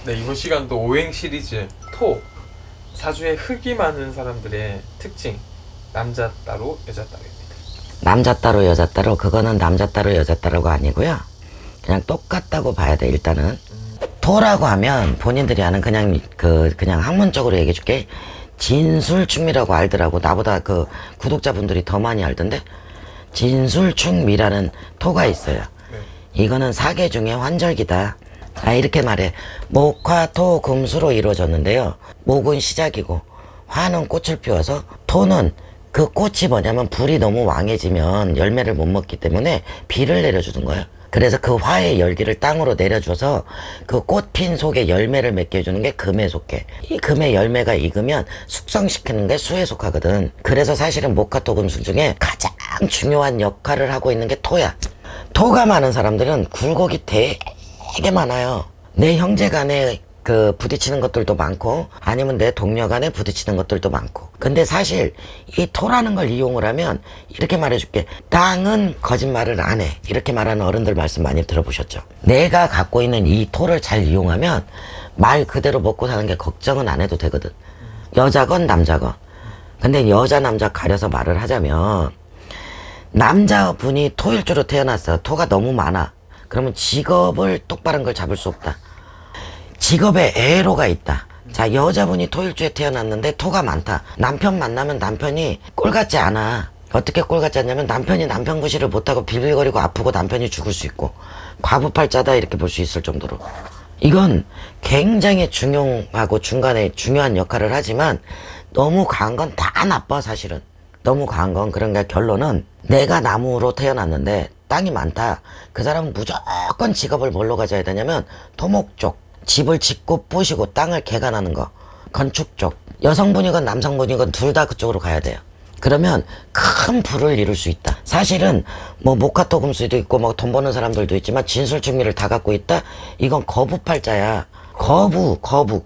네, 이번 시간도 오행 시리즈 토 사주에 흙이 많은 사람들의 특징 남자 따로 여자 따로입니다. 남자 따로 여자 따로 그거는 남자 따로 여자 따로가 아니고요. 그냥 똑같다고 봐야 돼. 일단은 토라고 하면 본인들이 아는 그냥 학문적으로 얘기해 줄게. 진술충미라고 알더라고. 나보다 그 구독자분들이 더 많이 알던데 진술충미라는 토가 있어요. 네. 이거는 사계 중에 환절기다. 이렇게 말해. 목화토 금수로 이루어졌는데요. 목은 시작이고 화는 꽃을 피워서 토는 그 꽃이 뭐냐면 불이 너무 왕해지면 열매를 못 먹기 때문에 비를 내려주는 거예요. 그래서 그 화의 열기를 땅으로 내려줘서 그 꽃 핀 속에 열매를 맺게 해주는 게 금에 속해. 이 금의 열매가 익으면 숙성시키는 게 수에 속하거든. 그래서 사실은 목화토 금수 중에 가장 중요한 역할을 하고 있는 게 토야. 토가 많은 사람들은 굴곡이 되게 많아요. 내 형제 간에 부딪히는 것들도 많고 아니면 내 동료 간에 부딪히는 것들도 많고. 근데 사실 이 토라는 걸 이용을 하면 이렇게 말해줄게. 땅은 거짓말을 안 해. 이렇게 말하는 어른들 말씀 많이 들어보셨죠. 내가 갖고 있는 이 토를 잘 이용하면 말 그대로 먹고 사는 게 걱정은 안 해도 되거든. 여자건 남자건. 근데 여자 남자 가려서 말을 하자면 남자분이 토일주로 태어났어. 토가 너무 많아. 그러면 직업을 똑바른 걸 잡을 수 없다. 직업에 애로가 있다. 자, 여자분이 토일주에 태어났는데 토가 많다. 남편 만나면 남편이 꼴 같지 않아. 어떻게 꼴 같지 않냐면 남편이 남편 구실을 못하고 빌빌거리고 아프고 남편이 죽을 수 있고 과부팔자다 이렇게 볼 수 있을 정도로. 이건 굉장히 중요하고 중간에 중요한 역할을 하지만 너무 강한 건 다 나빠 사실은. 너무 강한 건 그런가. 결론은 내가 나무로 태어났는데 땅이 많다. 그 사람은 무조건 직업을 뭘로 가져야 되냐면 토목 쪽. 집을 짓고 부시고 땅을 개간하는 거. 건축 쪽. 여성분이건 남성분이건 둘 다 그쪽으로 가야 돼요. 그러면 큰 부를 이룰 수 있다. 사실은 뭐 목화토 금수도 있고 뭐 돈 버는 사람들도 있지만 진술충미를 다 갖고 있다. 이건 거부팔자야. 거부.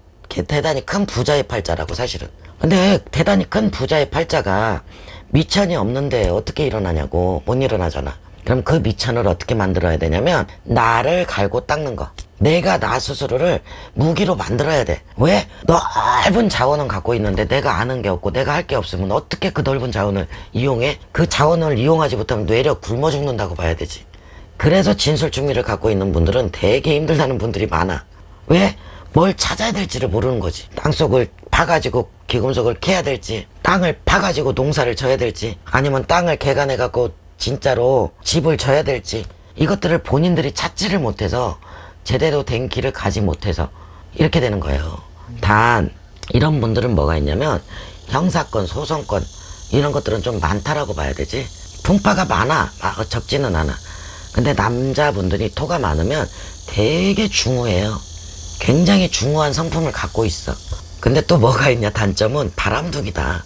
대단히 큰 부자의 팔자라고 사실은. 근데 대단히 큰 부자의 팔자가 미천이 없는데 어떻게 일어나냐고. 못 일어나잖아. 그럼 그 미천을 어떻게 만들어야 되냐면 나를 갈고 닦는 거. 내가 나 스스로를 무기로 만들어야 돼. 왜? 넓은 자원은 갖고 있는데 내가 아는 게 없고 내가 할 게 없으면 어떻게 그 넓은 자원을 이용해? 그 자원을 이용하지 못하면 뇌려 굶어 죽는다고 봐야 되지. 그래서 진술충미를 갖고 있는 분들은 되게 힘들다는 분들이 많아. 왜? 뭘 찾아야 될지를 모르는 거지. 땅속을 파가지고 기금속을 캐야 될지, 땅을 파가지고 농사를 져야 될지, 아니면 땅을 개간해갖고 진짜로 집을 져야 될지, 이것들을 본인들이 찾지를 못해서 제대로 된 길을 가지 못해서 이렇게 되는 거예요. 단 이런 분들은 뭐가 있냐면 형사건, 소송건 이런 것들은 좀 많다라고 봐야 되지. 풍파가 많아. 적지는 않아. 근데 남자분들이 토가 많으면 되게 중후해요. 굉장히 중후한 성품을 갖고 있어. 근데 또 뭐가 있냐. 단점은 바람둥이다.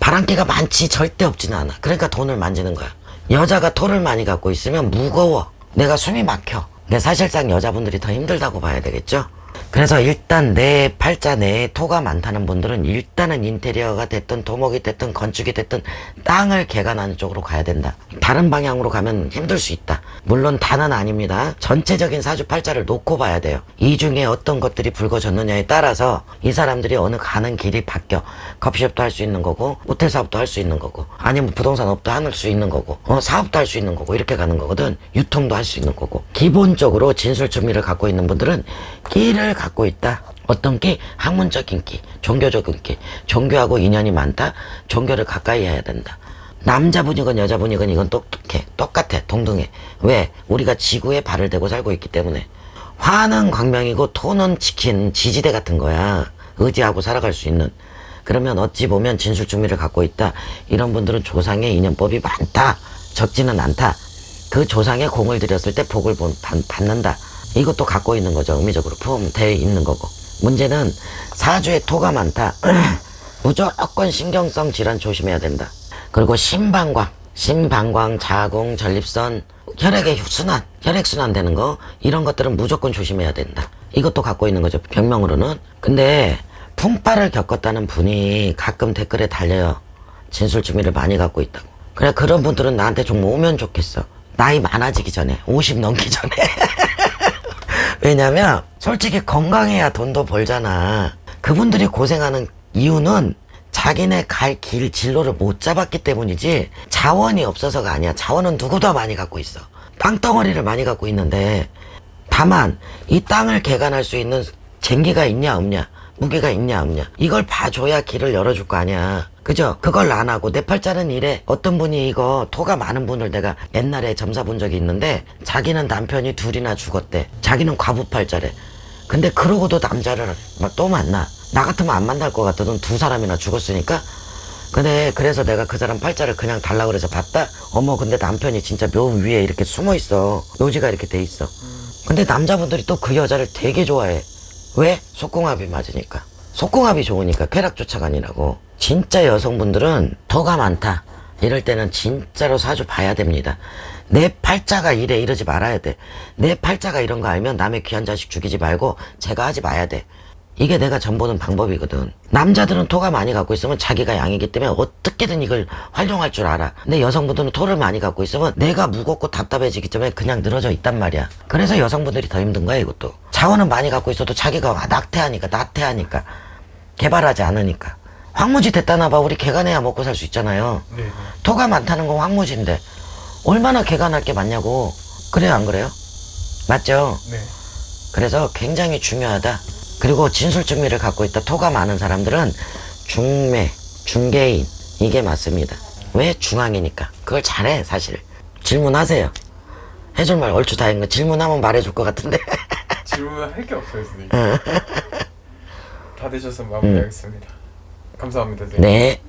바람기가 많지 절대 없지는 않아. 그러니까 돈을 만지는 거야. 여자가 토를 많이 갖고 있으면 무거워. 내가 숨이 막혀. 근데 사실상 여자분들이 더 힘들다고 봐야 되겠죠. 그래서 일단 내 팔자 내에 토가 많다는 분들은 일단은 인테리어가 됐든 토목이 됐든 건축이 됐든 땅을 개간하는 쪽으로 가야 된다. 다른 방향으로 가면 힘들 수 있다. 물론 다는 아닙니다. 전체적인 사주 팔자를 놓고 봐야 돼요. 이 중에 어떤 것들이 불거졌느냐에 따라서 이 사람들이 어느 가는 길이 바뀌어. 커피숍도 할 수 있는 거고 호텔 사업도 할 수 있는 거고 아니면 부동산 업도 할 수 있는 거고 사업도 할 수 있는 거고 이렇게 가는 거거든. 유통도 할 수 있는 거고. 기본적으로 진술충미를 갖고 있는 분들은 끼를 갖고 있다. 어떤 끼? 학문적인 끼, 종교적인 끼. 종교하고 인연이 많다. 종교를 가까이 해야 된다. 남자분이건 여자분이건 이건 똑같아. 동등해. 왜? 우리가 지구에 발을 대고 살고 있기 때문에. 화는 광명이고 토는 지킨 지지대 같은 거야. 의지하고 살아갈 수 있는. 그러면 어찌 보면 진술충미를 갖고 있다. 이런 분들은 조상의 인연법이 많다. 적지는 않다. 그 조상에 공을 들였을 때 복을 받는다. 이것도 갖고 있는 거죠. 의미적으로 포함되어 있는 거고. 문제는 사주에 토가 많다. 무조건 신경성 질환 조심해야 된다. 그리고 심방광, 자궁, 전립선, 혈액의 혈액순환 되는 거 이런 것들은 무조건 조심해야 된다. 이것도 갖고 있는 거죠. 병명으로는. 근데 풍파를 겪었다는 분이 가끔 댓글에 달려요. 진술충미를 많이 갖고 있다고. 그래, 그런 분들은 나한테 좀 오면 좋겠어. 나이 많아지기 전에, 50 넘기 전에. 왜냐면 솔직히 건강해야 돈도 벌잖아. 그분들이 고생하는 이유는 자기네 갈 길 진로를 못 잡았기 때문이지 자원이 없어서가 아니야. 자원은 누구도 많이 갖고 있어. 땅덩어리를 많이 갖고 있는데 다만 이 땅을 개간할 수 있는 쟁기가 있냐 없냐, 무게가 있냐 없냐, 이걸 봐줘야 길을 열어줄 거 아니야. 그죠? 그걸 안 하고 내 팔자는 이래. 어떤 분이 이거 토가 많은 분을 내가 옛날에 점사 본 적이 있는데 자기는 남편이 둘이나 죽었대. 자기는 과부 팔자래. 근데 그러고도 남자를 막 또 만나. 나 같으면 안 만날 것 같거든. 두 사람이나 죽었으니까. 근데 그래서 내가 그 사람 팔자를 그냥 달라 그래서 봤다. 어머, 근데 남편이 진짜 묘 위에 이렇게 숨어 있어. 묘지가 이렇게 돼 있어. 근데 남자분들이 또 그 여자를 되게 좋아해. 왜? 속궁합이 맞으니까. 속궁합이 좋으니까. 쾌락 쫓아가 아니라고. 진짜 여성분들은 더가 많다 이럴 때는 진짜로 사주 봐야 됩니다. 내 팔자가 이래 이러지 말아야 돼. 내 팔자가 이런 거 알면 남의 귀한 자식 죽이지 말고 제가 하지 마야 돼. 이게 내가 전 보는 방법이거든. 남자들은 토가 많이 갖고 있으면 자기가 양이기 때문에 어떻게든 이걸 활용할 줄 알아. 근데 여성분들은 토를 많이 갖고 있으면 내가 무겁고 답답해지기 때문에 그냥 늘어져 있단 말이야. 그래서 여성분들이 더 힘든 거야 이것도. 자원은 많이 갖고 있어도 자기가 나태하니까 개발하지 않으니까. 황무지 됐다 나봐. 우리 개간해야 먹고 살 수 있잖아요. 네. 토가 많다는 건 황무지인데 얼마나 개간할 게 많냐고. 그래요 안 그래요? 맞죠? 네. 그래서 굉장히 중요하다. 그리고 진술증미를 갖고 있다 토가 많은 사람들은 중매, 중개인 이게 맞습니다. 왜? 중앙이니까. 그걸 잘해 사실. 질문하세요. 해줄 말 얼추 다 했는 거 질문하면 말해줄 것 같은데. 질문할 게 없어요, 선생님. 다 되셔서 마무리하겠습니다. 감사합니다, 선생님. 네.